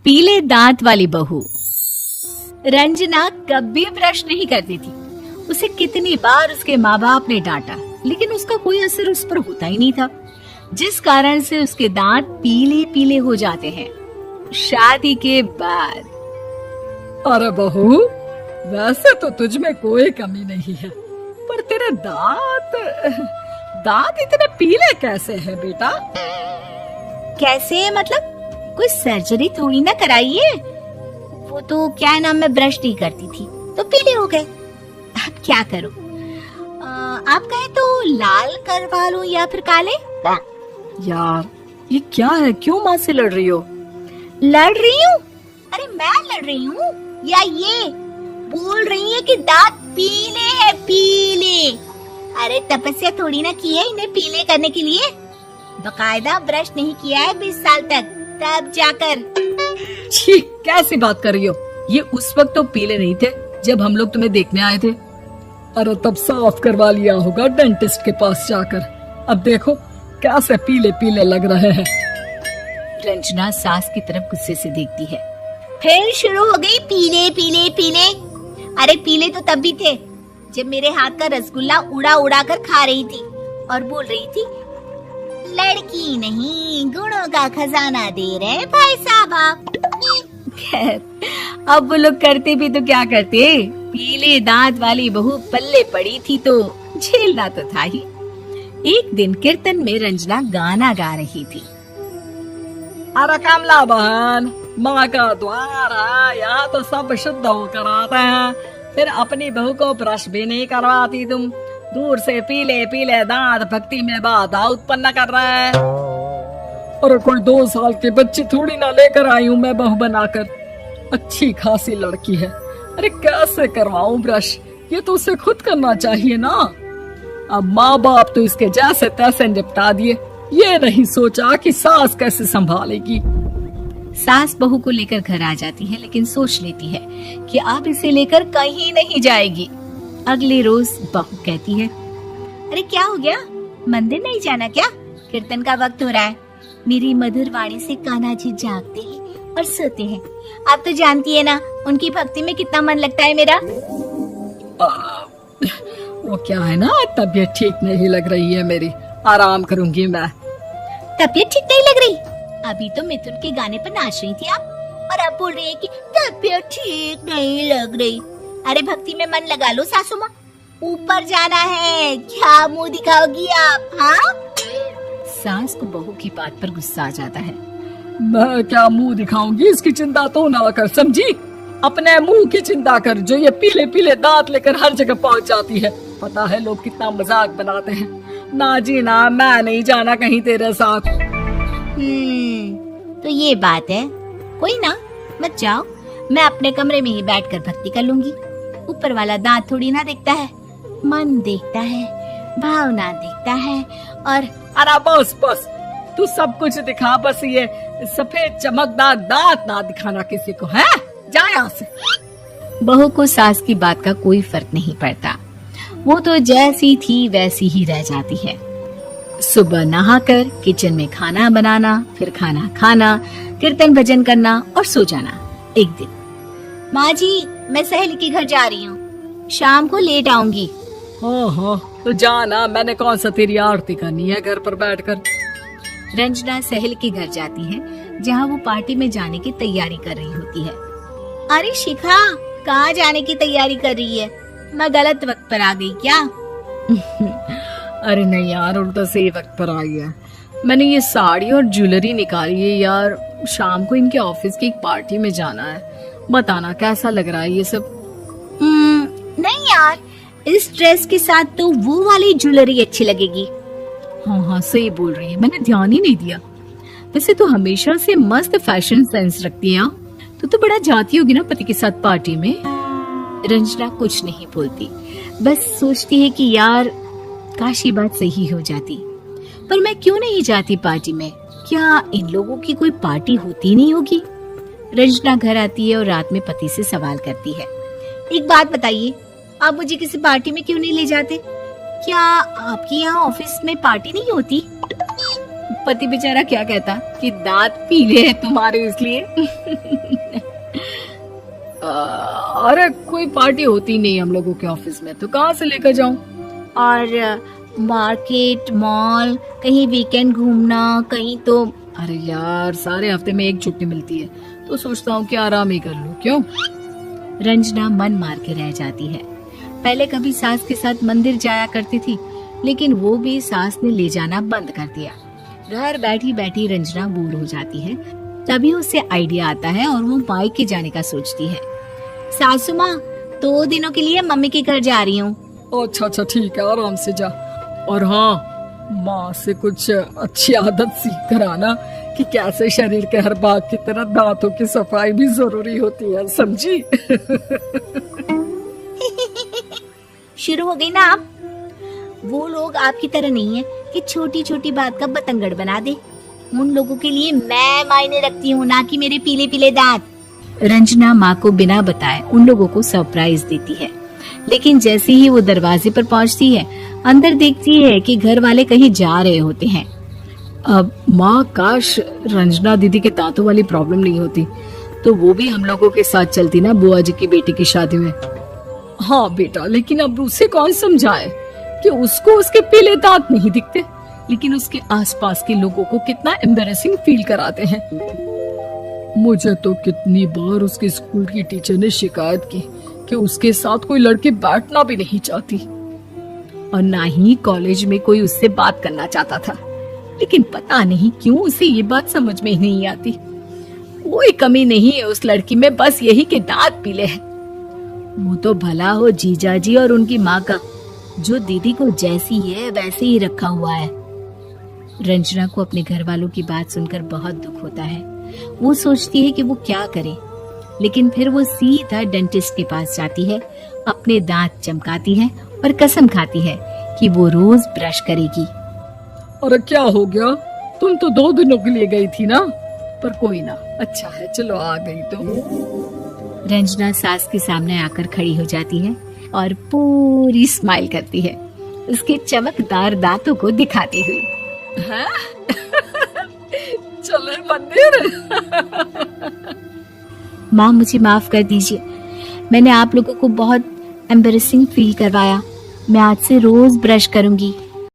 पीले दांत वाली बहू। रंजना कभी ब्रश नहीं करती थी। उसे कितनी बार उसके माँ बाप ने डांटा, लेकिन उसका कोई असर उस पर होता ही नहीं था, जिस कारण से उसके दांत पीले पीले हो जाते हैं। शादी के बाद। अरे बहू, वैसे तो तुझ में कोई कमी नहीं है, पर तेरे दांत इतने पीले कैसे हैं बेटा? कैसे मतलब? कोई सर्जरी थोड़ी ना कराई है। वो तो क्या नाम, मैं ब्रश नहीं करती थी तो पीले हो गए। अब क्या करूं? आप कहें तो लाल करवा लूं या फिर काले? यार ये क्या है, क्यों माँ से लड़ रही हो? लड़ रही हूँ? अरे मैं लड़ रही हूँ या ये बोल रही है कि दांत पीले हैं, पीले। अरे तपस्या थोड़ी ना की है इन्हें पीले करने के लिए। बकायदा ब्रश नहीं किया है 20 साल तक, तब जाकर। छी, कैसी बात कर रही हो? ये उस वक्त तो पीले नहीं थे जब हम लोग तुम्हें देखने आए थे। अरे तब साफ करवा लिया होगा डेंटिस्ट के पास जाकर। अब देखो कैसे पीले पीले लग रहे हैं। रंजना सास की तरफ गुस्से से देखती है। फिर शुरू हो गई पीले पीले पीले। अरे पीले तो तब भी थे जब मेरे हाथ का रसगुल्ला उड़ा उड़ा कर खा रही थी और बोल रही थी, लड़की नहीं गुणों का खजाना दे रहे भाई साहब आप। खैर, अब वो लोग करते भी तो क्या करते, पीले दांत वाली बहू पल्ले पड़ी थी तो झेलना तो था ही। एक दिन कीर्तन में रंजना गाना गा रही थी। अरे कमला बहन, माँ का द्वार है, यहाँ तो सब शुद्ध होकर आते हैं, फिर अपनी बहू को ब्रश भी नहीं करवाती तुम। दूर से पीले पीले दांत भक्ति में बाधा उत्पन्न कर रहे हैं। अरे कोई 2 साल के बच्चे थोड़ी ना लेकर आई हूँ मैं बहू बनाकर। अच्छी खासी लड़की है, अरे कैसे करवाऊं ब्रश? ये तो उसे खुद करना चाहिए ना। अब माँ बाप तो इसके जैसे तैसे निपटा दिए, ये नहीं सोचा कि सास कैसे संभालेगी। सास बहू को लेकर घर आ जाती है, लेकिन सोच लेती है कि अब इसे लेकर कहीं नहीं जाएगी। अगले रोज बहू कहती है, अरे क्या हो गया, मंदिर नहीं जाना क्या? कीर्तन का वक्त हो रहा है। मेरी मधुर वाणी से कान्हा जी जागते हैं और सोते हैं। आप तो जानती है ना उनकी भक्ति में कितना मन लगता है मेरा। वो क्या है ना, तबीयत ठीक नहीं लग रही है मेरी, आराम करूंगी मैं। तबीयत ठीक नहीं लग रही? अभी तो मिथुन के गाने पर नाच रही थी आप, और अब बोल रही है कि तबीयत ठीक नहीं लग रही। अरे भक्ति में मन लगा लो सासू माँ, ऊपर जाना है, क्या मुंह दिखाओगी आप? हाँ? सास को बहू की बात पर गुस्सा आ जाता है। मैं क्या मुंह दिखाऊंगी, इसकी चिंता तो ना कर, समझी? अपने मुंह की चिंता कर, जो ये पीले पीले दांत लेकर हर जगह पहुंच जाती है। पता है लोग कितना मजाक बनाते हैं। ना जी ना, मैं नहीं जाना कहीं तेरे साथ। तो ये बात है। कोई ना, मत जाओ, मैं अपने कमरे में ही बैठकर भक्ति कर लूंगी। ऊपर वाला दांत थोड़ी ना देखता है, मन देखता है, भावना देखता है। और अरे बस बस, तू सब कुछ दिखा, बस ये सफेद चमकदार दांत ना दिखाना किसी को, है? जा यहाँ से। बहू को सास की बात का कोई फर्क नहीं पड़ता, वो तो जैसी थी वैसी ही रह जाती है। सुबह नहाकर किचन में खाना बनाना, फिर खाना खाना, कीर्तन भजन करना और सो जाना। एक दिन, माँ जी मैं सहेली के घर जा रही हूँ, शाम को लेट आऊंगी। हाँ, तो जाना, मैंने कौन सा तेरी आरती करनी है घर पर बैठकर। रंजना सहेली के घर जाती है, जहाँ वो पार्टी में जाने की तैयारी कर रही होती है। अरे शिखा, कहाँ जाने की तैयारी कर रही है? मैं गलत वक्त पर आ गई क्या? अरे नहीं यार, उल्टा सही वक्त पर आई है। मैंने ये साड़ी और ज्वेलरी निकाली है यार, शाम को इनके ऑफिस की एक पार्टी में जाना है। बताना कैसा लग रहा है ये सब? नहीं यार, इस ड्रेस के साथ तो वो वाली ज्वेलरी अच्छी लगेगी। हाँ, सही बोल रही है, मैंने ध्यान ही नहीं दिया। वैसे तो हमेशा से मस्त फैशन सेंस रखती है। तो बड़ा जाती होगी ना पति के साथ पार्टी में। रंजना कुछ नहीं बोलती, बस सोचती है कि यार काश ये बात सही हो जाती, पर मैं क्यों नहीं जाती पार्टी में? क्या इन लोगों की कोई पार्टी होती नहीं होगी? रंजना घर आती है और रात में पति से सवाल करती है, एक बात बताइए, आप मुझे किसी पार्टी में क्यों नहीं ले जाते? क्या आपके यहाँ ऑफिस में पार्टी नहीं होती? पति बेचारा क्या कहता कि दांत पीले हैं तुम्हारे इसलिए। अरे कोई पार्टी होती नहीं हम लोगों के ऑफिस में, तो कहाँ से लेकर जाऊं? और मार्केट, मॉल, कहीं वीकेंड घूमना, कहीं तो। अरे यार सारे हफ्ते में एक छुट्टी मिलती है, तो सोचता हूँ कि आराम ही कर लूं। क्यों? रंजना मन मार के रह जाती है। पहले कभी सास के साथ मंदिर जाया करती थी, लेकिन वो भी सास ने ले जाना बंद कर दिया। घर बैठी बैठी रंजना बोर हो जाती है। तभी उसे आइडिया आता है और वो मायके जाने का सोचती है। सासू माँ, 2 दिनों के लिए मम्मी के घर जा रही हूँ। अच्छा ठीक है, आराम से जा। और हाँ, माँ से कुछ अच्छी आदत सीख कर आना कि कैसे शरीर के हर भाग की तरह दांतों की सफाई भी जरूरी होती है, समझी? शुरू हो गई ना आप। वो लोग आपकी तरह नहीं है कि छोटी छोटी बात का बतंगड़ बना दे। उन लोगों के लिए मैं मायने रखती हूँ, ना कि मेरे पीले पीले दांत। रंजना माँ को बिना बताए उन लोगों को सरप्राइज देती है, लेकिन जैसे ही वो दरवाजे पर पहुँचती है, अंदर देखती है कि घर वाले कहीं जा रहे होते हैं। अब माँ, काश रंजना दीदी के दांतों वाली प्रॉब्लम नहीं होती, तो वो भी हम लोगों के साथ चलती ना बुआ जी की बेटी की शादी में। हाँ बेटा, लेकिन अब उसे कौन समझाए कि उसको उसके पीले दांत नहीं दिखते, लेकिन उसके आसपास के लोगों को कितना एम्बैरेसिंग फील कराते हैं। मुझे तो कितनी बार उसके स्कूल की टीचर ने शिकायत की कि उसके साथ कोई लड़की बैठना भी नहीं चाहती, और ना ही कॉलेज में कोई उससे बात करना चाहता था। लेकिन पता नहीं क्यों उसे ये बात समझ में ही नहीं आती। कोई कमी नहीं है उस लड़की में, बस यही कि दांत पीले हैं। वो तो भला हो जीजा जी और उनकी माँ का, जो दीदी को जैसी है वैसे ही रखा हुआ है। रंजना को अपने घर वालों की बात सुनकर बहुत दुख होता है। वो सोचती है कि वो क्या करे, लेकिन फिर वो सीधा डेंटिस्ट के पास जाती है, अपने दांत चमकाती है और कसम खाती है कि वो रोज ब्रश करेगी। अरे क्या हो गया? तुम तो 2 दिनों के लिए गई थी ना, पर कोई ना, अच्छा है, चलो आ गई तो। रंजना सास के सामने आकर खड़ी हो जाती है और पूरी स्माइल करती है, उसके चमकदार दांतों को दिखाती हुई। चले मंदिर। माँ, मुझे माफ कर दीजिए, मैंने आप लोगों को बहुत एम्बैरेसिंग फील करवाया। मैं आज से रोज ब्रश करूंगी।